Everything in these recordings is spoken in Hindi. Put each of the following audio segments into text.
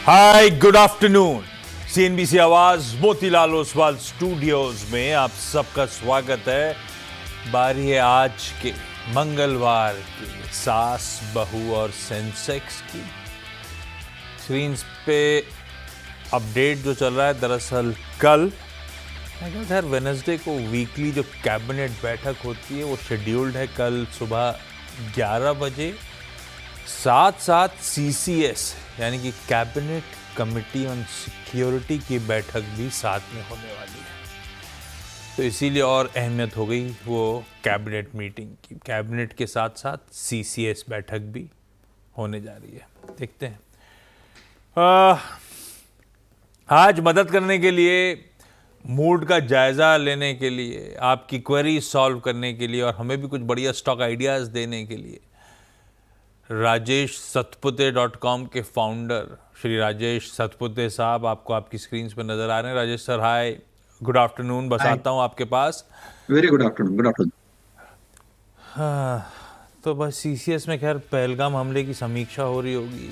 हाय गुड आफ्टरनून। सीएनबीसी आवाज मोतीलाल ओसवाल स्टूडियोज में आप सबका स्वागत है। बारी है आज के मंगलवार की सास बहू और सेंसेक्स की। स्क्रीन पे अपडेट जो चल रहा है, दरअसल कल हर वेडनेसडे को वीकली जो कैबिनेट बैठक होती है वो शेड्यूल्ड है कल सुबह 11 बजे। साथ सीसीएस यानी कि कैबिनेट कमेटी ऑन सिक्योरिटी की बैठक भी साथ में होने वाली है, तो इसीलिए और अहमियत हो गई वो कैबिनेट मीटिंग की। कैबिनेट के साथ साथ सीसीएस बैठक भी होने जा रही है। देखते हैं। आज मदद करने के लिए, मूड का जायजा लेने के लिए, आपकी क्वेरी सॉल्व करने के लिए और हमें भी कुछ बढ़िया स्टॉक आइडियाज देने के लिए राजेश सतपुते.com के फाउंडर श्री राजेश सतपुते साहब आपको आपकी स्क्रीन पर नजर आ रहे हैं। Rajesh sir, hi, good afternoon. बस आता हूँ आपके पास। Very good afternoon. Good afternoon. हाँ, तो बस सीसीएस में खैर पहलगाम हमले की समीक्षा हो रही होगी,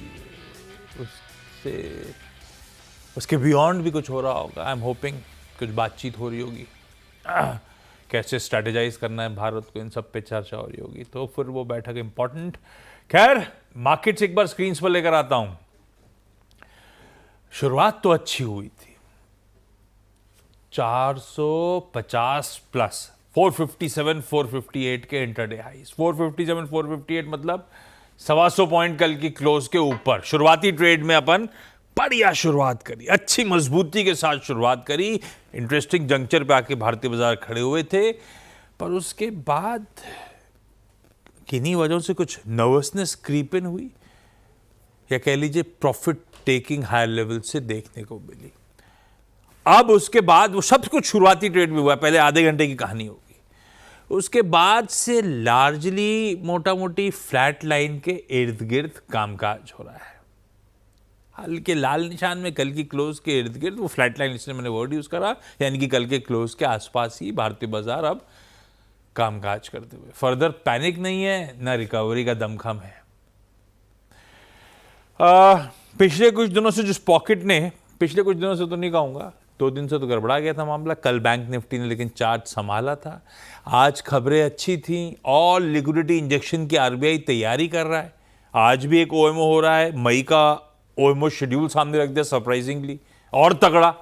उसके बियॉन्ड भी कुछ हो रहा होगा। आई एम होपिंग कुछ बातचीत हो रही होगी, कैसे स्ट्रेटेजाइज करना है भारत को, इन सब पे चर्चा हो रही होगी, तो फिर वो बैठक इंपॉर्टेंट। खैर, मार्केट्स एक बार स्क्रीन पर लेकर आता हूं। शुरुआत तो अच्छी हुई थी, 450 प्लस 457 458 के इंटरडे हाईज। 457 458 मतलब 125 पॉइंट कल की क्लोज के ऊपर। शुरुआती ट्रेड में अपन बढ़िया शुरुआत करी, अच्छी मजबूती के साथ शुरुआत करी। इंटरेस्टिंग जंक्चर पे आके भारतीय बाजार खड़े हुए थे, पर उसके बाद किन्हीं वजहों से कुछ नर्वसनेस क्रीप इन हुई, या कह लीजिए प्रॉफिट टेकिंग हायर लेवल से देखने को मिली। अब उसके बाद वो सब कुछ शुरुआती ट्रेड में हुआ, पहले आधे घंटे की कहानी होगी। उसके बाद से लार्जली मोटा मोटी फ्लैट लाइन के इर्द गिर्द कामकाज हो रहा है। हल्के लाल निशान में कल की क्लोज के इर्द गिर्द, वो फ्लैट लाइन इसलिए मैंने वर्ड यूज करा, यानी कि कल के क्लोज के आसपास ही भारतीय बाजार अब कामकाज करते हुए। फर्दर पैनिक नहीं है, ना रिकवरी का दमखम है। पिछले कुछ दिनों से जिस पॉकेट ने, पिछले कुछ दिनों से तो नहीं कहूंगा, 2 दिन से तो गड़बड़ा गया था मामला। कल बैंक निफ्टी ने लेकिन चार्ट संभाला था। आज खबरें अच्छी थी और लिक्विडिटी इंजेक्शन की आरबीआई तैयारी कर रहा है। आज भी एक ओएमओ हो रहा है, मई का ओएमओ शेड्यूल सामने रख दिया सरप्राइजिंगली और तगड़ा।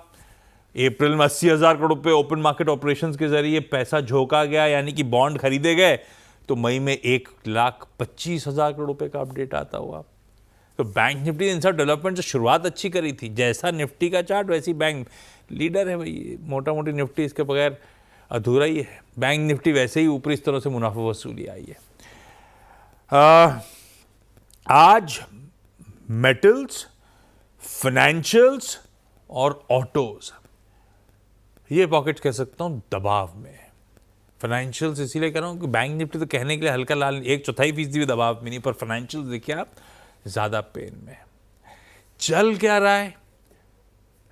अप्रैल में 80,000 करोड़ रुपए ओपन मार्केट ऑपरेशंस के जरिए पैसा झोंका गया, यानी कि बॉन्ड खरीदे गए। तो मई में 1,25,000 करोड़ रुपए का अपडेट आता हुआ। तो बैंक निफ्टी इन सब डेवलपमेंट से शुरुआत अच्छी करी थी। जैसा निफ्टी का चार्ट वैसी बैंक लीडर है भाई। मोटा मोटी निफ्टी इसके बगैर अधूरा ही है। बैंक निफ्टी वैसे ही ऊपरी स्तरों से मुनाफा वसूली आई है। आज मेटल्स, फाइनेंशियल्स और ऑटोज, ये पॉकेट कह सकता हूं दबाव में है। फाइनेंशियल्स इसीलिए कह रहा हूं कि बैंक निफ्टी तो कहने के लिए हल्का लाल 1/4% भी दबाव में नहीं, पर फाइनेंशियल्स देखिए आप ज्यादा पेन में है। चल क्या रहा है?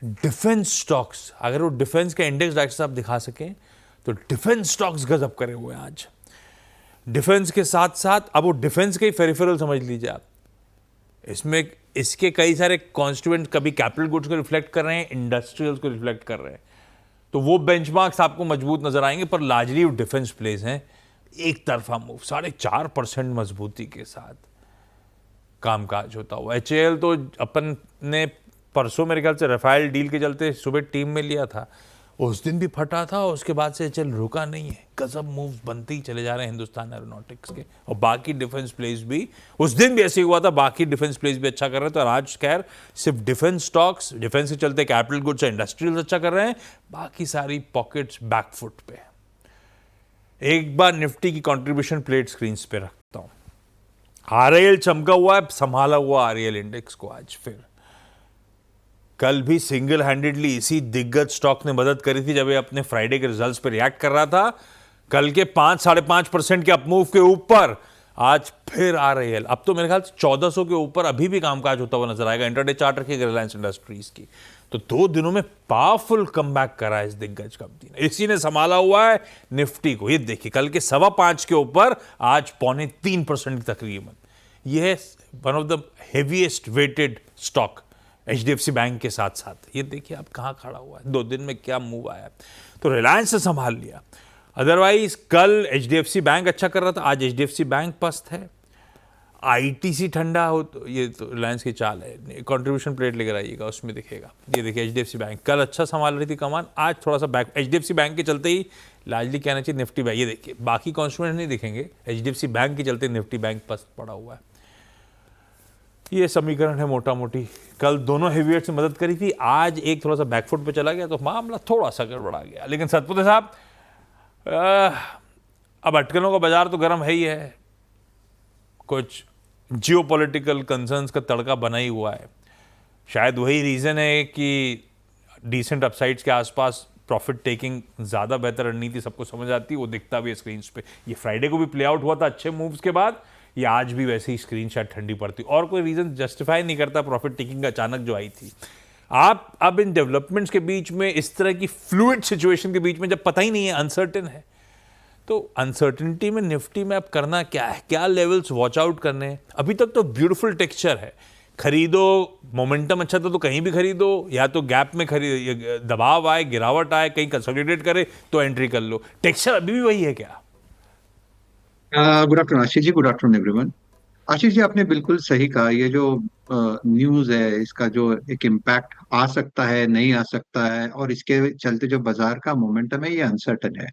डिफेंस स्टॉक्स, अगर वो डिफेंस का इंडेक्स डॉक्टर साहब दिखा सकें तो डिफेंस स्टॉक्स गजब करे हुए हैं आज। डिफेंस के साथ साथ अब वो डिफेंस के ही फेरिफेरल समझ लीजिए आप। इसमें इसके कई सारे कॉन्स्टिट्यूएंट कभी कैपिटल गुड्स को रिफ्लेक्ट कर रहे हैं, इंडस्ट्रियल्स को रिफ्लेक्ट कर रहे हैं, तो वो बेंचमार्क्स आपको मजबूत नजर आएंगे, पर लार्जली डिफेंस प्लेस हैं। एक तरफा मूव, 4.5% मजबूती के साथ कामकाज होता हुआ। एचएएल तो अपन ने परसों मेरे ख्याल से राफेल डील के चलते सुबह टीम में लिया था, उस दिन भी फटा था। उसके बाद से एचएएल रुका नहीं है, गजब मूव बनते ही चले जा रहे हैं हिंदुस्तान एरोनॉटिक्स के। और बाकी डिफेंस प्लेस भी उस दिन भी ऐसे हुआ था, बाकी डिफेंस प्लेस भी अच्छा कर रहे थे। और आज खैर सिर्फ डिफेंस स्टॉक्स, डिफेंस के चलते कैपिटल गुड्स और इंडस्ट्रियल अच्छा कर रहे हैं, बाकी सारी पॉकेट्स बैकफुट पे। एक बार निफ्टी की कंट्रीब्यूशन प्लेट स्क्रीन पे रखता हूं। आरआईएल चमका हुआ है, संभाला हुआ आरआईएल इंडेक्स को आज फिर। कल भी सिंगल हैंडेडली इसी दिग्गज स्टॉक ने मदद करी थी जब ये अपने फ्राइडे के रिजल्ट्स पे रिएक्ट कर रहा था। कल के 5-5.5% के अपमूव के ऊपर आज फिर आरआईएल, अब तो मेरे ख्याल से 1400 के ऊपर अभी भी कामकाज होता हुआ नजर आएगा। इंटरडे चार्ट रखिएगा रिलायंस इंडस्ट्रीज की, तो 2 दिनों में पावरफुल कमबैक करा है इस दिग्गज कंपनी ने। इसी ने संभाला हुआ है निफ्टी को। ये देखिए, कल के 5.25 के ऊपर आज 2.25% तकरीबन। यह है one of the heaviest weighted stock HDFC bank के साथ साथ। ये देखिए आप कहाँ खड़ा हुआ है, 2 दिन में क्या मूव आया। तो रिलायंस ने संभाल लिया। अदरवाइज कल HDFC बैंक अच्छा कर रहा था, आज HDFC बैंक पस्त है। ITC ठंडा हो तो ये तो रिलायंस की चाल है। कंट्रीब्यूशन प्लेट लेकर आइएगा, उसमें दिखेगा। ये देखिए HDFC बैंक कल अच्छा संभाल रही थी कमान, आज थोड़ा सा बैक। HDFC बैंक के चलते ही लार्जली कहना चाहिए निफ्टी बैंक, ये देखिए बाकी कॉन्स्टिट्यूएंट नहीं दिखेंगे, HDFC बैंक के चलते निफ्टी बैंक पस्त पड़ा हुआ है। ये समीकरण है मोटा मोटी। कल दोनों हेवीवेट से मदद करी थी, आज एक थोड़ा सा बैकफुट पे चला गया तो मामला थोड़ा सा गड़बड़ा गया। लेकिन सतपुते साहब, अब अटकलों का बाजार तो गर्म है ही है, कुछ जियोपॉलिटिकल कंसर्न्स का तड़का बना ही हुआ है। शायद वही रीज़न है कि डिसेंट अपसाइड्स के आसपास प्रॉफिट टेकिंग ज़्यादा बेहतर रणनीति सबको समझ आती है, वो दिखता भी है स्क्रीन पे। ये फ्राइडे को भी प्ले आउट हुआ था अच्छे मूव्स के बाद, ये आज भी वैसे ही स्क्रीन शायद ठंडी पड़ती, और कोई रीज़न जस्टिफाई नहीं करता प्रॉफिट टेकिंग का अचानक जो आई थी। आप अब इन डेवलपमेंट्स के बीच में, इस तरह की फ्लूइड सिचुएशन के बीच में, जब पता ही नहीं है, अनसर्टेन है, तो अनसर्टिनिटी में निफ्टी में अब करना क्या है, क्या लेवल्स वॉच आउट करने हैं? अभी तक तो ब्यूटीफुल टेक्सचर है, खरीदो, मोमेंटम अच्छा था तो कहीं भी खरीदो, या तो गैप में खरीद, दबाव आए, गिरावट आए, कहीं कंसोलिडेट करे तो एंट्री कर लो। टेक्सचर अभी भी वही है क्या? Good afternoon Ashish ji, good afternoon everyone. Ashish ji, आपने बिल्कुल सही कहा। ये जो न्यूज़ है, इसका जो एक इम्पैक्ट आ सकता है, नहीं आ सकता है, और इसके चलते जो बाजार का मोमेंटम है, ये अनसर्टन है।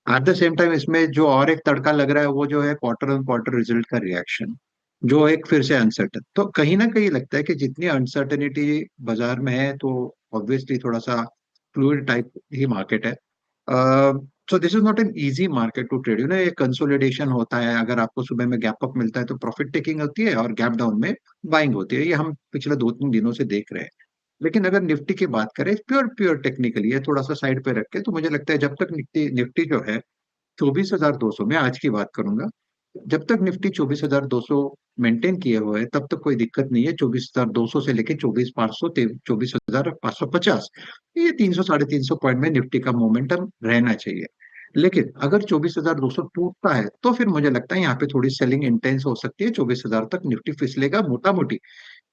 एट द सेम टाइम इसमें जो और एक तड़का लग रहा है, वो जो है क्वार्टर ऑन क्वार्टर रिजल्ट का रिएक्शन, जो एक फिर से अनसर्टन। तो कहीं ना कहीं लगता है कि जितनी अनसर्टेनिटी बाजार में है, तो ऑब्वियसली थोड़ा सा फ्लूइड टाइप ही मार्केट है। So this is not an easy market to trade. ये कंसोलिडेशन होता है। अगर आपको सुबह में गैप अप मिलता है तो प्रॉफिट टेकिंग होती है, और गैप डाउन में बाइंग होती है। ये हम पिछले 2-3 दिनों से देख रहे हैं। लेकिन अगर निफ्टी की बात करें प्योर प्योर टेक्निकली, ये थोड़ा सा साइड पे रख के, तो मुझे लगता है जब तक निफ्टी निफ्टी जो है 24,200, मैं आज की बात करूंगा, जब तक निफ्टी 24,200 मेंटेन किए हुए है, तब तक कोई दिक्कत नहीं है। 24,200 से लेके 24,500, 24,550, ये 300-350 पॉइंट में निफ्टी का मोमेंटम रहना चाहिए। लेकिन अगर 24,200 टूटता है, तो फिर मुझे लगता है यहाँ पे थोड़ी सेलिंग इंटेंस हो सकती है। 24,000 तक निफ्टी फिसलेगा मोटा मोटी।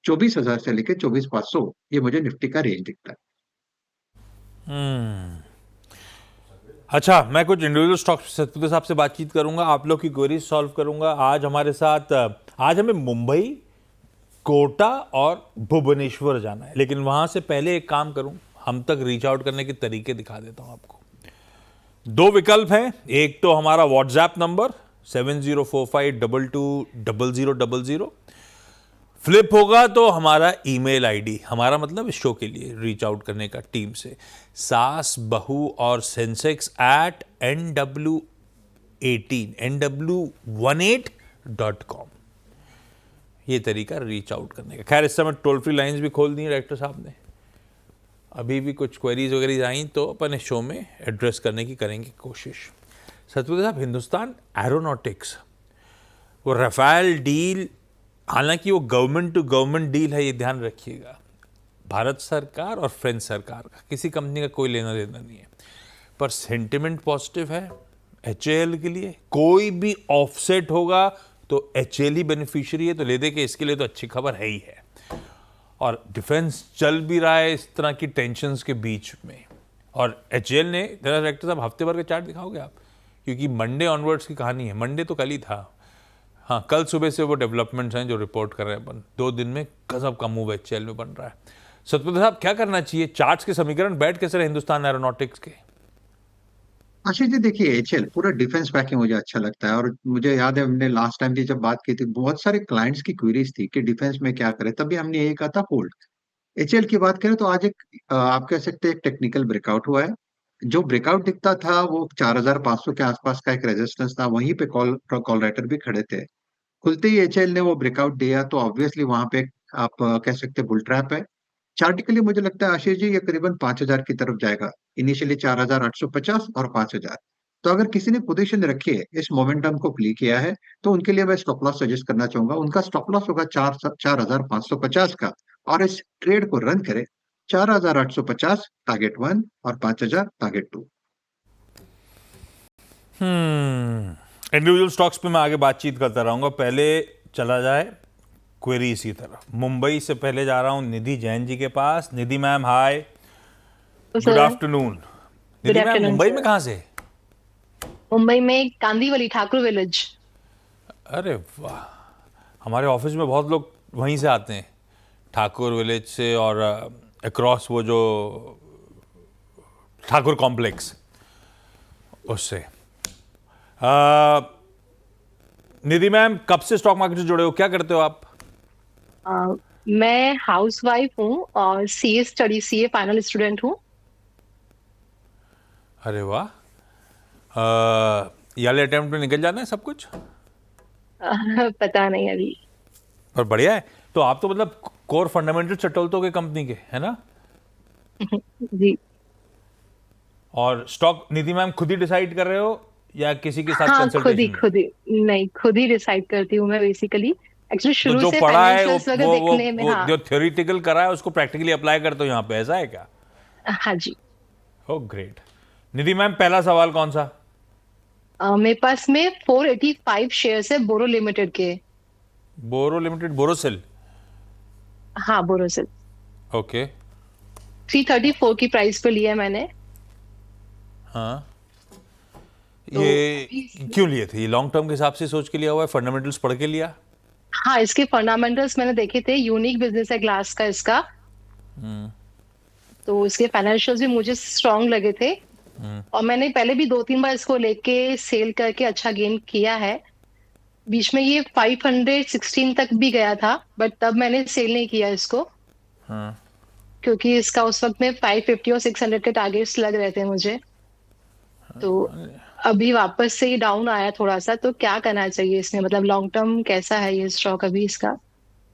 24,000 से लेके 24,500, ये मुझे निफ्टी का रेंज दिखता है। अच्छा, मैं कुछ इंडिविजुअल स्टॉक्स सतपुते साहब से बातचीत करूंगा, आप लोग की क्वेरीज सॉल्व करूंगा। आज हमारे साथ, आज हमें मुंबई, कोटा और भुवनेश्वर जाना है, लेकिन वहां से पहले एक काम करूं, हम तक रीच आउट करने के तरीके दिखा देता हूं आपको। 2 विकल्प हैं, एक तो हमारा व्हाट्सएप नंबर 7045220000, फ्लिप होगा तो हमारा ईमेल आईडी, हमारा मतलब इस शो के लिए रीच आउट करने का टीम से, सास बहू और sensex@nw18 ये तरीका रीच आउट करने का। खैर, इस समय टोल फ्री लाइंस भी खोल दी है डायरेक्टर साहब ने। अभी भी कुछ क्वेरीज वगैरह आई तो अपन इस शो में एड्रेस करने की करेंगे कोशिश। सतपुते साहब, हिंदुस्तान एरोनॉटिक्स, वो रफाल डील, हालांकि वो गवर्नमेंट टू गवर्नमेंट डील है, ये ध्यान रखिएगा, भारत सरकार और फ्रेंच सरकार का, किसी कंपनी का कोई लेना देना नहीं है, पर सेंटिमेंट पॉजिटिव है HAL के लिए। कोई भी ऑफसेट होगा तो HAL ही बेनिफिशियरी है, तो ले दे के इसके लिए तो अच्छी खबर है ही है। और डिफेंस चल भी रहा है इस तरह की टेंशन्स के बीच में, और HAL ने, डायरेक्टर साहब हफ्ते भर का चार्ट दिखाओगे आप, क्योंकि मंडे ऑनवर्ड्स की कहानी है, मंडे तो कल ही था, हाँ कल सुबह से वो डेवलपमेंट्स हैं जो रिपोर्ट कर रहे हैं अपन। 2 दिन में गजब का मूव HAL में बन रहा है। सतपुते साहब, क्या करना चाहिए? चार्ट्स के समीकरण बैठ कैसे रहे हिंदुस्तान एरोनॉटिक्स के? आशीष जी, देखिए एचएल पूरा डिफेंस पैकिंग मुझे अच्छा लगता है। और मुझे याद है, हमने लास्ट टाइम की जब बात की थी, बहुत सारे क्लाइंट्स की क्वेरीज थी कि डिफेंस में क्या करें, तभी हमने यही कहा था होल्ड। एचएल की बात करें तो आज एक आप कह सकते हैं एक टेक्निकल ब्रेकआउट हुआ है। जो ब्रेकआउट दिखता था वो 4,500 के आसपास का एक रेजिस्टेंस था, वहीं पे कॉल राइटर भी खड़े थे। खुलते ही एचएल ने वो ब्रेकआउट दिया, तो ऑब्वियसली वहां पे आप कह सकते हैं बुल ट्रैप है। चार्टिकली मुझे लगता है आशीष जी, ये करीबन 5,000 की तरफ जाएगा। इनिशियली 4,850 और 5,000। तो अगर किसी ने पोजीशन रखी है, इस मोमेंटम को प्ले किया है, तो उनके लिए मैं स्टॉप लॉस सजेस्ट करना चाहूंगा। उनका स्टॉप लॉस होगा 4,550 का, और इस ट्रेड को रन करें 4,850 टारगेट 1 और 5,000 टारगेट 2। इंडिविजुअल स्टॉक्स पे मैं आगे बातचीत करता रहूंगा, पहले चला जाए क्वेरी इसी तरह। मुंबई से पहले जा रहा हूँ निधि जैन जी के पास। निधि मैम हाय, तो गुड सर, आफ्टरनून। गुड निधि मैम आफ्टरनून मुंबई सर। में कहाँ से? मुंबई में कांदीवली, ठाकुर विलेज। अरे वाह, हमारे ऑफिस में बहुत लोग वहीं से आते हैं, ठाकुर विलेज से, और अक्रॉस वो जो ठाकुर कॉम्प्लेक्स उससे। निधि मैम कब से स्टॉक मार्केट से जुड़े हो, क्या करते हो आप? मैं हाउस वाइफ हूँ और सीए फाइनल स्टूडेंट हूँ। अरे वाह, ये वाले अटेम्प्ट में निकल जाना है सब कुछ, पता नहीं अभी। पर बढ़िया है। तो आप तो मतलब कोर फंडामेंटल से टोलते हो कंपनी के, है ना? जी और स्टॉक निधि मैम खुद ही डिसाइड कर रहे हो या किसी के साथ हाँ, कंसल्टेशन में? खुद ही नहीं, खुद ही डिसाइड करती हूँ मैं बेसिकली। एक्चुअली तो शुरू जो से पढ़ा है फाइनेंशियल्स वगैरह देखने में। वो हाँ जो थ्योरेटिकल करा है उसको प्रैक्टिकली अप्लाई करते हो यहाँ पे, ऐसा है क्या? हाँ जी। ओ ग्रेट। निधि मैम पहला सवाल कौन सा? मेरे पास में 485 शेयर्स है बोरो लिमिटेड के। बोरो लिमिटेड, बोरोसिल? हाँ, बोरोसिल। ओके। 334 की प्राइस पे लिया है मैंने। हाँ, तो ये अभी क्यों लिए थे? ये लॉन्ग टर्म के हिसाब से सोच के लिया हुआ है, फंडामेंटल्स पढ़ के लिया? हाँ, इसके फंडामेंटल्स मैंने देखे थे, यूनिक बिजनेस है ग्लास का इसका। तो इसके फाइनेंशियल्स भी मुझे स्ट्रांग लगे थे। और मैंने पहले भी 2-3 बार इसको लेके सेल करके अच्छा गेन किया है। बीच में ये 516 तक भी गया था, बट तब मैंने सेल नहीं किया इसको, हाँ, क्योंकि इसका उस वक्त में 550 और 600 के टारगेट्स लग रहे थे मुझे। तो अभी वापस से ही डाउन आया थोड़ा सा, तो क्या करना चाहिए इसमें, मतलब लॉन्ग टर्म कैसा है ये स्टॉक अभी इसका,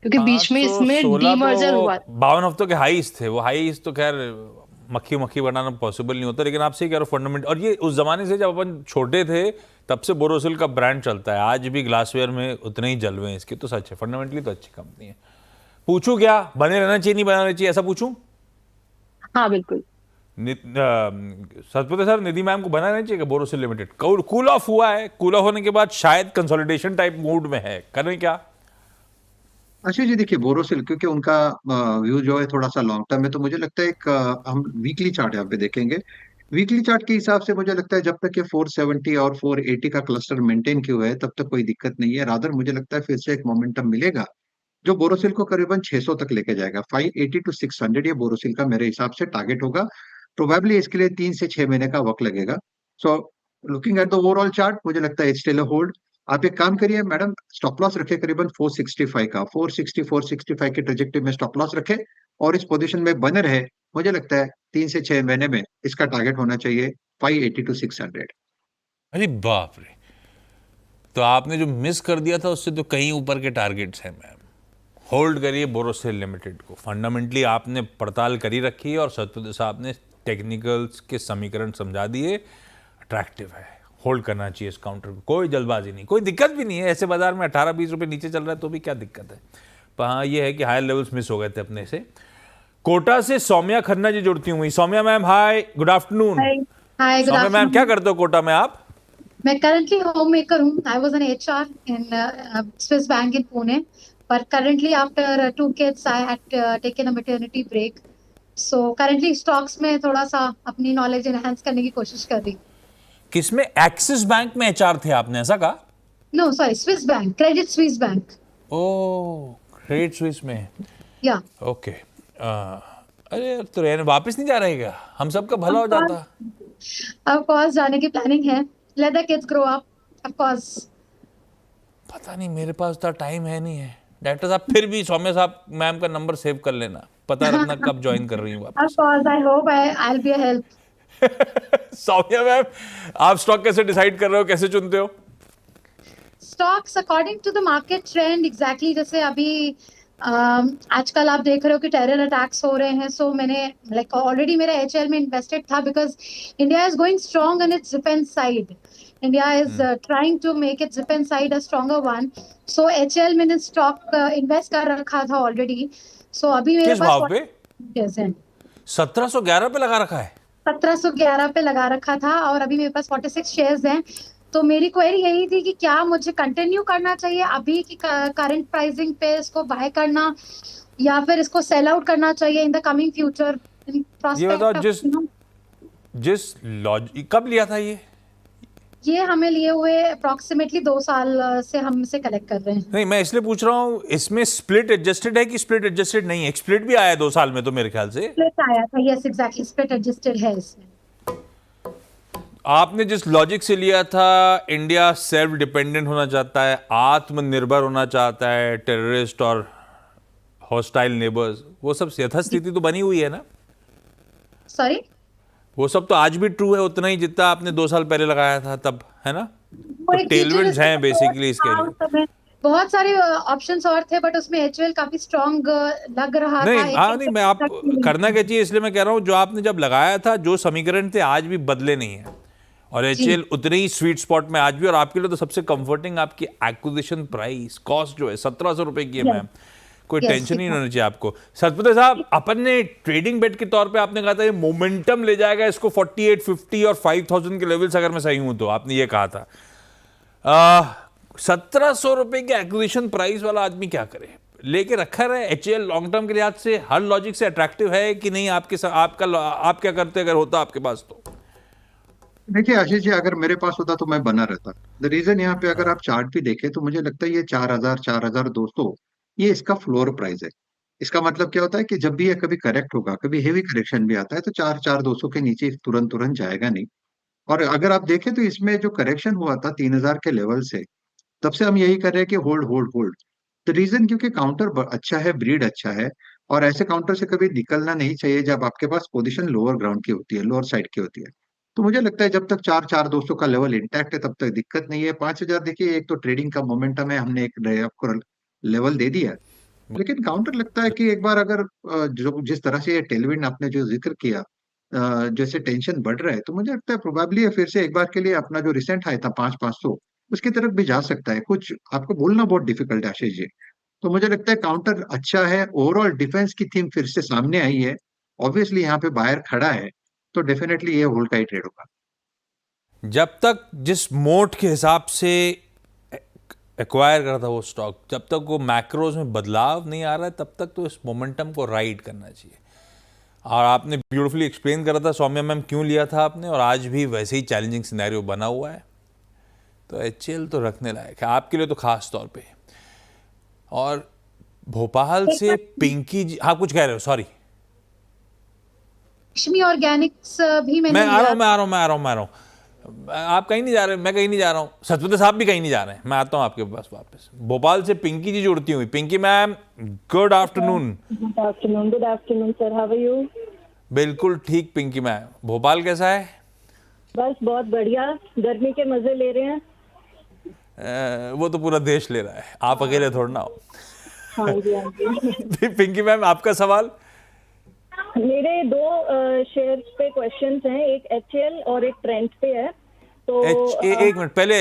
क्योंकि बीच में इसमें 516 तो डीमर्जर हुआ। 52 हफ्तों के हाईस थे। वो हाईस तो खैर मक्खी मक्खी बनाना पॉसिबल नहीं होता, लेकिन आप सही कह रहे हो फंडामेंट। और ये उस जमाने से जब अपन छोटे थे तब से बोरोसिल का ब्रांड चलता है, आज भी ग्लासवेयर में उतने ही जलवे हैं इसके, तो सच है फंडामेंटली तो अच्छी कंपनी है। पूछूं क्या, बने रहना चाहिए नहीं बनाना चाहिए, ऐसा पूछूं? हाँ बिल्कुल। सतपति सर, निधि मैम को बना रहना चाहिए बोरोसिल लिमिटेड? कूल ऑफ हुआ है, कूल ऑफ होने के बाद शायद कंसोलिडेशन टाइप मूड में है, करें क्या? आशीष जी देखिए, बोरोसिल क्योंकि उनका व्यू जो है थोड़ा सा लॉन्ग टर्म में, तो मुझे लगता है एक हम वीकली चार्ट यहाँ पे देखेंगे। वीकली चार्ट के हिसाब से मुझे लगता है जब तक ये 470 और 480 का क्लस्टर मेंटेन किया हुआ है तब तक कोई दिक्कत नहीं है। रादर मुझे लगता है फिर से एक मोमेंटम मिलेगा जो बोरोसिल को करीबन 600 तक लेके जाएगा। 580 टू 600 ये बोरोसिल का मेरे हिसाब से टारगेट होगा। प्रोबेबली इसके लिए 3 से 6 महीने का वक्त लगेगा। So looking at the overall chart, मुझे लगता है इट्स स्टिल अ होल्ड। आप एक काम करिए मैडम, स्टॉप लॉस रखे करीबन 465 का, 460 465 के ट्रेजेक्टरी में स्टॉप लॉस रखे और इस पोजीशन में बने रहे। मुझे लगता है 3 से 6 महीने में इसका टारगेट होना चाहिए 580 टू 600। अरे बाप रे, तो आपने जो मिस कर दिया था उससे तो कहीं ऊपर के टारगेट्स हैं मैम। होल्ड करिए बोरोसिल लिमिटेड को, फंडामेंटली आपने पड़ताल करी रखी है और सतपति साहब ने टेक्निकल्स के समीकरण समझा दिए, अट्रैक्टिव है, होल्ड करना चाहिए इस काउंटर को। कोई जल्दबाजी नहीं, कोई दिक्कत भी नहीं है, ऐसे बाजार में 18-20 रुपए नीचे चल रहा है तो भी क्या दिक्कत है। पर हाँ ये है कि हायर लेवल्स मिस हो गए थे अपने से। कोटा से सौम्या खन्ना जी जुड़ती हुई। Saumya ma'am hi, good afternoon. Hi hi, good Saumya ma'am क्या आफ्टरनून। करते हो कोटा में आप? मैं करंटली होम मेकर हूँ। I was an HR in Swiss bank in Pune, but currently after 2 kids I had taken a maternity break. So currently stocks में थोड़ा सा अपनी नॉलेज एनहांस करने की कोशिश कर रही। किसमें? एक्सिस बैंक में एचआर थे आपने, ऐसा कहा? No sorry, Swiss bank, credit Swiss bank. Oh, credit Swiss में। या ओके। अरे तो रहने वापस नहीं जा रहे क्या? हम सबका भला हो जाता। ऑफ कोर्स जाने की प्लानिंग है। Let the kids grow up. Of course पता नहीं, मेरे पास तो टाइम है नहीं है। डायरेक्टर साहब फिर भी सौम्या साहब मैम का नंबर सेव कर लेना, पता रखना कब ज्वाइन कर रही हूँ ऑफ वापस। Course I hope I will be a help. Saumya ma'am, आप स्टॉक कैसे डिसाइड कर रहे हो, कैसे चुनते हो? Stocks according to the market trend exactly. जैसे अभी आजकल आप देख रहे हो कि टेरर अटैक्स हो रहे हैं, सो मैंने लाइक ऑलरेडी मेरा एचएल में इन्वेस्टेड था because India is going strong on its defence side. India is trying to make its defence side a stronger one. So HL मैंने स्टॉक इन्वेस्ट कर रखा था ऑलरेडी। सो अभी मेरे किस पास भाव पे? 40 1711 पे लगा रखा है? 1711 पे लगा रखा था और अभी मेरे पास 46 शेयर्स हैं। तो मेरी क्वेरी यही थी कि क्या मुझे कंटिन्यू करना चाहिए अभी की करंट प्राइसिंग पे इसको बाय करना, या फिर इसको सेल आउट करना चाहिए इन द कमिंग फ्यूचर? ये बताओ, जिस लॉजिक कब लिया था ये हमें लिए हुए अप्रोक्सीमेटली 2 साल से हमसे कलेक्ट कर रहे हैं। नहीं, मैं इसलिए पूछ रहा हूँ, इसमें स्प्लिट एडजस्टेड है कि स्प्लिट एडजस्टेड नहीं है? स्प्लिट भी आया 2 साल में तो मेरे ख्याल से। स्प्लिट आया था, यस एग्जैक्टली, स्प्लिट एडजस्टेड है इसमें। आपने जिस लॉजिक से लिया था, इंडिया सेल्फ डिपेंडेंट होना चाहता है, आत्मनिर्भर होना चाहता है, टेररिस्ट और हॉस्टाइल नेबर्स, वो सब यथास्थिति तो बनी हुई है ना? सॉरी, वो सब तो आज भी ट्रू है उतना ही जितना आपने 2 साल पहले लगाया था तब, है ना? तो टेलविंड्स हैं बेसिकली इसके लिए। बहुत सारे ऑप्शंस और थे, बट उसमें एचयूएल काफी स्ट्रांग लग रहा था। नहीं, मैं आप करना क्या चाहिए इसलिए मैं कह रहा हूँ, जो आपने जब लगाया था, जो समीकरण थे आज भी बदले नहीं है, और एचएल उतने ही स्वीट स्पॉट में आज भी। और आपके लिए तो सबसे कंफर्टिंग आपकी एक्विजिशन प्राइस कॉस्ट जो है 1700 रुपए की है मैम, कोई टेंशन नहीं होना चाहिए आपको। सतपति साहब, अपन ने ट्रेडिंग बेट के तौर पे आपने कहा था ये मोमेंटम ले जाएगा इसको 48, 50 और 5000 के लेवल्स, अगर मैं सही हूं तो आपने ये कहा था। 1700 रुपए के एक्विजिशन प्राइस वाला आदमी क्या करे? लेके रखा रहे एचएल लॉन्ग टर्म के लिहाज से, हर लॉजिक से अट्रैक्टिव है कि नहीं आपके आप क्या करते अगर होता आपके पास तो? देखिए आशीष जी, अगर मेरे पास होता तो मैं बना रहता। द रीजन यहाँ पे अगर आप चार्ट भी देखें तो मुझे लगता है ये 4000, 4200 ये इसका फ्लोर प्राइस है। इसका मतलब क्या होता है कि जब भी ये कभी करेक्ट होगा, कभी हेवी करेक्शन भी आता है, तो 4200 के नीचे तुरंत तुरंत जाएगा नहीं। और अगर आप देखें तो इसमें जो करेक्शन हुआ था 3000 के लेवल से, तब से हम यही कर रहे हैं कि hold hold hold. The reason क्योंकि काउंटर अच्छा है, ब्रीड अच्छा है, और ऐसे काउंटर से कभी निकलना नहीं चाहिए जब आपके पास पोजीशन लोअर ग्राउंड की होती है, लोअर साइड की होती है। तो मुझे लगता है जब तक 4200 का लेवल इंटैक्ट है तब तक दिक्कत नहीं है। 5000 देखिए, एक तो ट्रेडिंग का मोमेंटम है, हमने एक आपको लेवल दे दिया, लेकिन काउंटर लगता है कि एक बार अगर जो जिस तरह से ये टेलविंड आपने जो जिक्र किया, जैसे टेंशन बढ़ रहा है, तो मुझे लगता है प्रोबेबली फिर से एक बार के लिए अपना जो रिसेंट हाई था 5,500 उसकी तरफ भी जा सकता है। कुछ आपको बोलना बहुत डिफिकल्ट है आशीष जी। तो मुझे लगता है काउंटर अच्छा है, ओवरऑल डिफेंस की थीम फिर से सामने आई है, ऑब्वियसली यहाँ पे बायर खड़ा है, तो डेफिनेटली ये होल्ड का ही ट्रेड होगा। जब तक जिस मोड के हिसाब से एक्वायर करा था वो स्टॉक, जब तक वो मैक्रोज में बदलाव नहीं आ रहा है, तब तक तो इस मोमेंटम को राइड करना चाहिए। और आपने ब्यूटीफुली एक्सप्लेन करा था सौम्या मैम क्यों लिया था आपने, और आज भी वैसे ही चैलेंजिंग सिनेरियो बना हुआ है। तो एचएल तो रखने लायक है आपके लिए तो खास तौर पे। और भोपाल से पिंकी जी, हाँ कुछ कह रहे हो? सॉरी, लक्ष्मी ऑर्गेनिक्स भी मैंने मैं आ रहा हूँ। आप कहीं नहीं जा रहे, मैं कहीं नहीं जा रहा हूँ, सतपति साहब भी कहीं नहीं जा रहे हैं, मैं आता हूँ आपके पास वापस। भोपाल से पिंकी जी जुड़ती हुई। Pinky ma'am, good afternoon. Good afternoon sir, how are you? बिल्कुल ठीक पिंकी मैम, भोपाल कैसा है? बस बहुत बढ़िया, गर्मी के मजे ले रहे हैं। वो तो पूरा देश ले रहा है, आप अकेले थोड़ा ना हो। हाँ जी, हाँ जी। पिंकी मैम, आपका सवाल? मेरे 2 शेयर्स पे क्वेश्चंस हैं, एक एचएल और एक ट्रेंड पे है। तो एक मिनट पहले,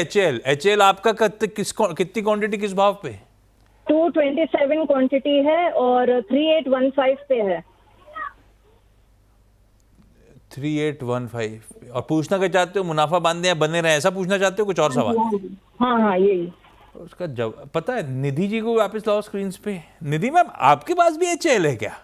एचएल आपका कितनी क्वांटिटी किस भाव पे? 227 क्वांटिटी है और 3815 पे है। 3815। और पूछना क्या चाहते हो, मुनाफा बांधे या बने रहे, ऐसा पूछना चाहते हो? कुछ और सवाल? हाँ यही। उसका जवाब पता है, निधि जी को वापस लाओ स्क्रीन पे। निधि मैम, आपके पास भी एचएल है क्या?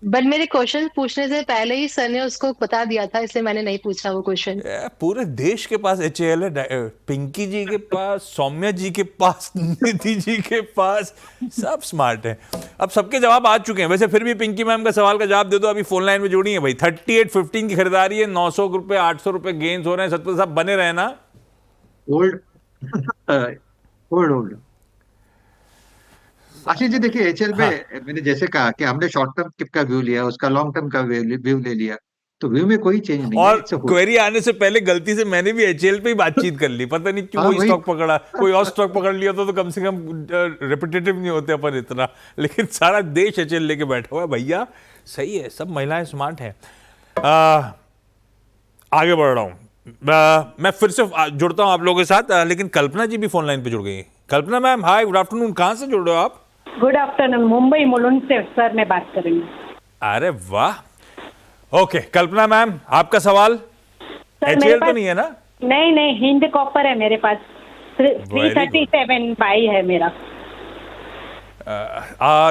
बट मेरे क्वेश्चन पूछने से पहले ही सर ने उसको बता दिया था, इसलिए मैंने नहीं पूछा वो क्वेश्चन। पूरे देश के पास एचएल है, पिंकी जी के पास, सौम्या जी के पास, निधि जी के पास, सब स्मार्ट है। अब सबके जवाब आ चुके हैं। वैसे फिर भी पिंकी मैम का सवाल का जवाब दे दो, अभी फोन लाइन में जुड़ी है भाई। 3815 की खरीदारी है, 900 रुपए 800 रुपए गेन्स हो रहे हैं। सतपति साहब बने रहे ना? Hold hold hold. Ashish ji देखिए, एचएल पे मैंने जैसे कहा कि हमने शॉर्ट टर्म का व्यू लिया, उसका लॉन्ग टर्म का व्यू ले लिया, तो व्यू में कोई चेंज नहीं और है। क्वेरी आने से पहले गलती से मैंने भी एचएल पे ही बातचीत कर ली, पता नहीं क्यों वही स्टॉक पकड़ा। कोई और स्टॉक पकड़ लिया तो कम से कम रिपीटेटिव नहीं होते अपन इतना, लेकिन सारा देश एचएल लेके बैठा हुआ है भैया। सही है, सब महिलाएं स्मार्ट हैं। आगे बढ़ रहा हूँ मैं, फिर से जुड़ता हूँ आप लोगों के साथ, लेकिन कल्पना जी भी फोन लाइन पे जुड़ गई। कल्पना मैम, हाय, गुड आफ्टरनून। कहाँ से जुड़ रहे हो आप? गुड आफ्टरनून, मुंबई मुलुंड से सर मैं बात कर रही हूँ। अरे वाह, ओके। कल्पना मैम, आपका सवाल? सर मेरे HAL तो पास नहीं है ना? नहीं नहीं हिंद कॉपर है मेरे पास। Very good. 337 बाई है मेरा।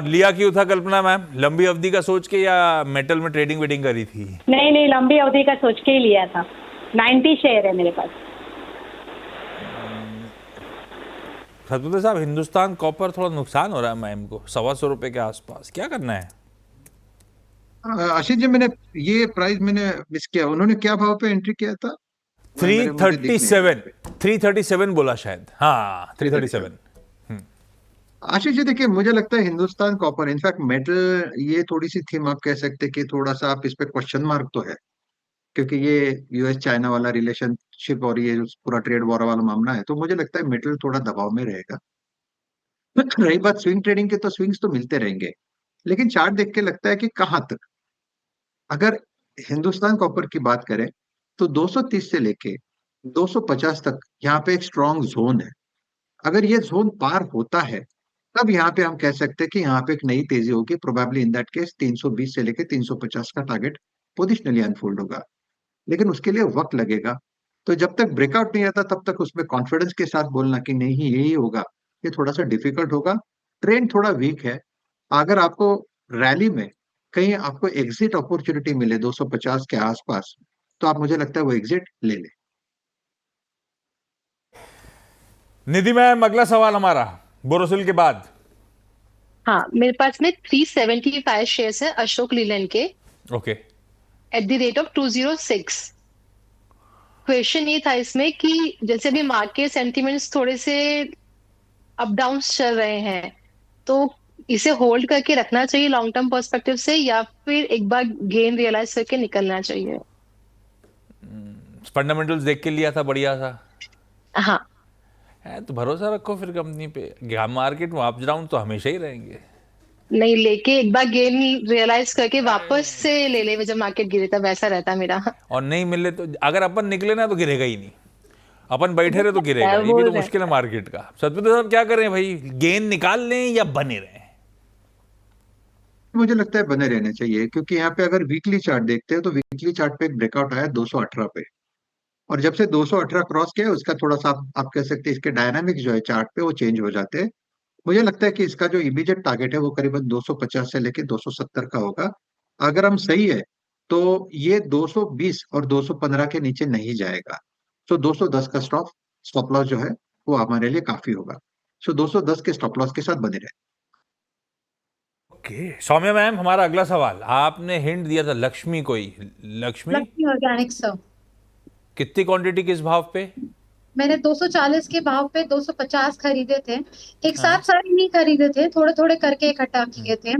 लिया क्यों था कल्पना मैम? लंबी अवधि का सोच के या मेटल में ट्रेडिंग वेडिंग करी थी? नहीं नहीं लंबी अवधि का सोच के ही लिया था। 90 शेयर है मेरे पास। सतपुत्र साहब, हिंदुस्तान कॉपर थोड़ा नुकसान हो रहा है मैम को, 125 रुपए के आसपास, क्या करना है? आशीष जी, मैंने ये प्राइस मैंने मिस किया। उन्होंने क्या भाव पे एंट्री किया था? मुझे दिख नहीं रहा है। 337 बोला शायद। हाँ 337। आशीष जी देखिए, मुझे लगता है हिंदुस्तान कॉपर, इनफैक्ट मेटल, ये थोड़ी सी थीम आप कह सकते हैं कि थोड़ा सा आप इस पे क्वेश्चन मार्क तो है, क्योंकि ये यूएस चाइना वाला रिलेशनशिप और ये जो पूरा ट्रेड वॉर वाला मामला है, तो मुझे लगता है मेटल थोड़ा दबाव में रहेगा। रही बात स्विंग ट्रेडिंग की, तो स्विंग्स तो मिलते रहेंगे, लेकिन चार्ट देख के लगता है कि कहाँ तक। अगर हिंदुस्तान कॉपर की बात करें तो 230 से लेके 250 तक यहाँ पे एक स्ट्रॉन्ग जोन है। अगर ये जोन पार होता है, तब यहाँ पे हम कह सकते हैं कि यहाँ पे एक नई तेजी होगी। प्रोबेबली इन दैट केस 320 से लेके 350 का टारगेट पोजिशनली अनफोल्ड होगा, लेकिन उसके लिए वक्त लगेगा। तो जब तक ब्रेकआउट नहीं आता, तब तक उसमें कॉन्फिडेंस के साथ बोलना कि नहीं यही होगा, ये थोड़ा सा डिफिकल्ट होगा। ट्रेंड थोड़ा वीक है। अगर आपको रैली में कहीं आपको एग्जिट अपॉर्चुनिटी मिले 250 के आसपास, तो आप, मुझे लगता है, वो एग्जिट ले लें। निधि मैम, अगला सवाल हमारा बोरोसिल के बाद। हाँ, मेरे पास में 375 शेयर्स है अशोक लीलैंड के okay. At the rate of 206। Question ये था इसमें कि जैसे अभी मार्केट सेंटिमेंट्स थोड़े से अप डाउन चल रहे हैं, तो इसे होल्ड करके रखना चाहिए लॉन्ग टर्म पर्सपेक्टिव से, या फिर एक बार गेन रियलाइज करके निकलना चाहिए? फंडामेंटल्स देख के लिया था, बढ़िया था। हाँ, है तो भरोसा रखो फिर कंपनी पे। मार्केट में अप डाउन तो हमेशा ही रहेंगे। नहीं लेके एक बार गेन रियलाइज करके वापस से ले ले जब मार्केट गिरे, तब वैसा रहता मेरा। और नहीं मिले तो, अगर अपन निकले ना तो गिरेगा ही नहीं, अपन बैठे रहे तो गिरेगा। ये भी तो मुश्किल है मार्केट का। सतपुत्र साहब क्या करें भाई, गेन निकाल लें या बने रहें? मुझे लगता है बने रहने चाहिए, क्योंकि यहाँ पे अगर वीकली चार्ट देखते हैं तो वीकली चार्ट पे एक ब्रेकआउट आया 218 पे, और जब से 218 क्रॉस किया, उसका थोड़ा सा आप कह सकते हैं इसके डायनामिक्स जो है चार्ट पे वो चेंज हो जाते हैं। मुझे लगता है कि इसका जो इमीडिएट टारगेट है वो करीबन 250 से लेके 270 का होगा। अगर हम सही है तो ये 220 और 215 के नीचे नहीं जाएगा। सो 210 का स्टॉप लॉस जो है वो हमारे लिए काफी होगा। सो 210 के स्टॉप लॉस के साथ बने रहे। ओके सौम्या मैम, हमारा अगला सवाल। आपने हिंट दिया था लक्ष्मी को ही। लक्ष्मी ऑर्गेनिक सर, कितनी क्वांटिटी किस भाव पे? मैंने 240 के भाव पे 250 खरीदे थे। एक साथ सारे नहीं खरीदे थे, थोड़े थोड़े करके इकट्ठा किए थे।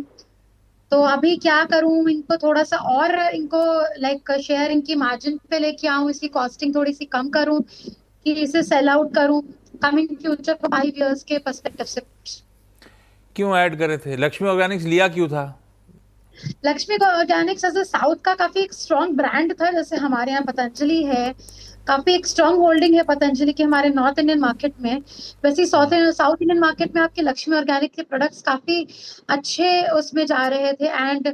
तो अभी क्या करूं, इनको थोड़ा सा और इनको लाइक शेयर इनकी मार्जिन पे लेके आऊं, इसकी कॉस्टिंग थोड़ी सी कम करूं, कि इसे सेल आउट करूं कमिंग फ्यूचर 5 इयर्स के पर्सपेक्टिव से? क्यों ऐड करे थे? लक्ष्मी ऑर्गेनिक्स लिया क्यों था? लक्ष्मी ऑर्गेनिक्स एज साउथ का काफी एक स्ट्रॉन्ग ब्रांड था, जैसे हमारे यहाँ पतंजलि है, काफी एक स्ट्रॉन्ग होल्डिंग है पतंजलि की हमारे नॉर्थ इंडियन मार्केट में। वैसे साउथ इंडियन मार्केट में आपके लक्ष्मी ऑर्गेनिक के प्रोडक्ट्स काफी अच्छे उसमें जा रहे थे, एंड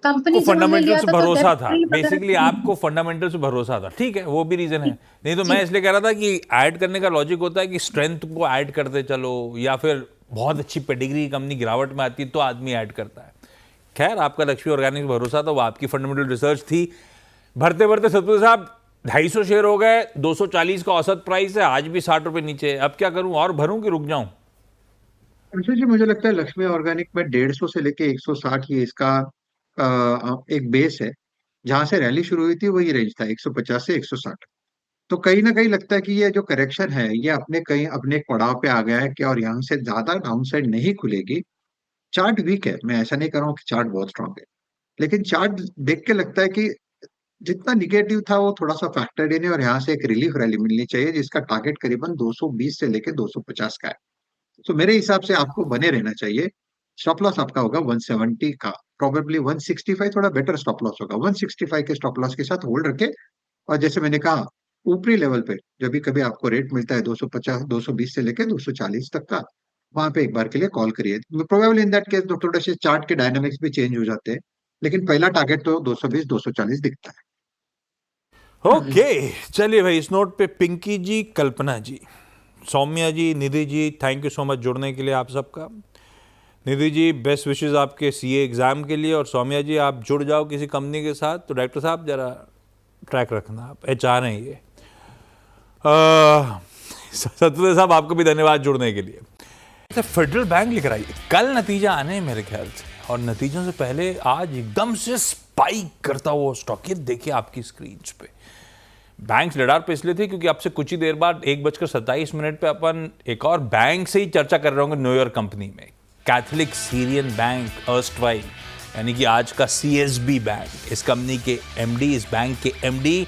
कंपनी फंडामेंटल से भरोसा था। बेसिकली आपको फंडामेंटल से भरोसा था, ठीक है, वो भी रीजन है। नहीं तो मैं इसलिए कह रहा था कि ऐड करने का लॉजिक होता है कि स्ट्रेंथ को ऐड करते चलो, या फिर बहुत अच्छी पेडिग्री कंपनी गिरावट में आती है तो आदमी ऐड करता है। खैर, आपका लक्ष्मी ऑर्गेनिक भरोसा था, वो आपकी फंडामेंटल रिसर्च थी। भरते भरते सतपुत्र साहब 250 शेयर हो गए, 240 का औसत प्राइस है, आज भी 60 रुपए नीचे। अब क्या करूं, और भरूं कि रुक जाऊं? जी, मुझे लगता है लक्ष्मी ऑर्गेनिक में 150 से लेके 160 ये इसका एक बेस है। जहां से रैली शुरू हुई थी वही रेंज था, 150 से 160। तो कहीं ना कहीं लगता है कि ये जो करेक्शन है ये अपने एक पड़ाव पे आ गया है कि, और यहाँ से ज्यादा डाउनसाइड नहीं खुलेगी। चार्ट वीक है, मैं ऐसा नहीं कर रहा हूँ कि चार्ट बहुत स्ट्रांग है, लेकिन चार्ट देख के लगता है कि जितना निगेटिव था वो थोड़ा सा फैक्टर्ड इन है, और यहाँ से एक रिलीफ रैली मिलनी चाहिए जिसका टारगेट करीबन 220 से लेके 250 का है। तो मेरे हिसाब से आपको बने रहना चाहिए। स्टॉप लॉस आपका होगा 170 का, प्रोबेबली 165 थोड़ा बेटर स्टॉप लॉस होगा। 165 के स्टॉप लॉस के साथ होल्ड रखे, और जैसे मैंने कहा ऊपरी लेवल पे जब भी कभी आपको रेट मिलता है 250 220 से लेके 240 तक का, वहां पे एक बार के लिए कॉल करिए। प्रोबेबली इन दैट केस थोड़े से चार्ट के डायनामिक्स भी चेंज हो जाते हैं, लेकिन पहला टारगेट तो 220 240 दिखता है। ओके चलिए भाई, इस नोट पे पिंकी जी, कल्पना जी, सौम्या जी, Nidhi ji, thank you so much जुड़ने के लिए आप सबका। निधि जी बेस्ट विशेस आपके सीए एग्ज़ाम के लिए, और सौम्या जी आप जुड़ जाओ किसी कंपनी के साथ तो डायरेक्टर साहब ज़रा ट्रैक रखना, आप HR हैं ये। सत्य साहब आपको भी धन्यवाद जुड़ने के लिए। फेडरल बैंक लिख रहा है कल नतीजा आने हैं मेरे ख्याल से, और नतीजों से पहले आज एकदम से स्पाइक करता हुआ स्टॉक, ये देखिए आपकी स्क्रीन पे। बैंक रडार पे इसलिए थे क्योंकि आपसे कुछ ही देर बाद 1:27 पे अपन एक और बैंक से ही चर्चा कर रहे होंगे, न्यूयॉर्क कंपनी में, कैथलिक सीरियन बैंक अर्स्टवाइल, यानी कि आज का CSB बैंक। इस कंपनी के MD, इस बैंक के MD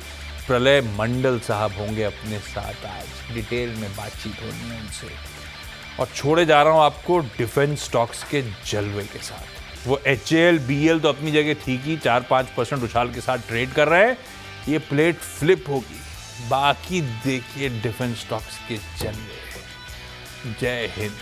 प्रलय मंडल साहब होंगे अपने साथ, आज डिटेल में बातचीत होनी है उनसे। और छोड़े जा रहा हूं आपको डिफेंस स्टॉक्स के जलवे के साथ। वो HAL, BL तो अपनी जगह ठीक ही 4-5% उछाल के साथ ट्रेड कर रहे हैं, ये प्लेट फ्लिप होगी। बाकी देखिए डिफेंस स्टॉक्स के जलवे। जय हिंद।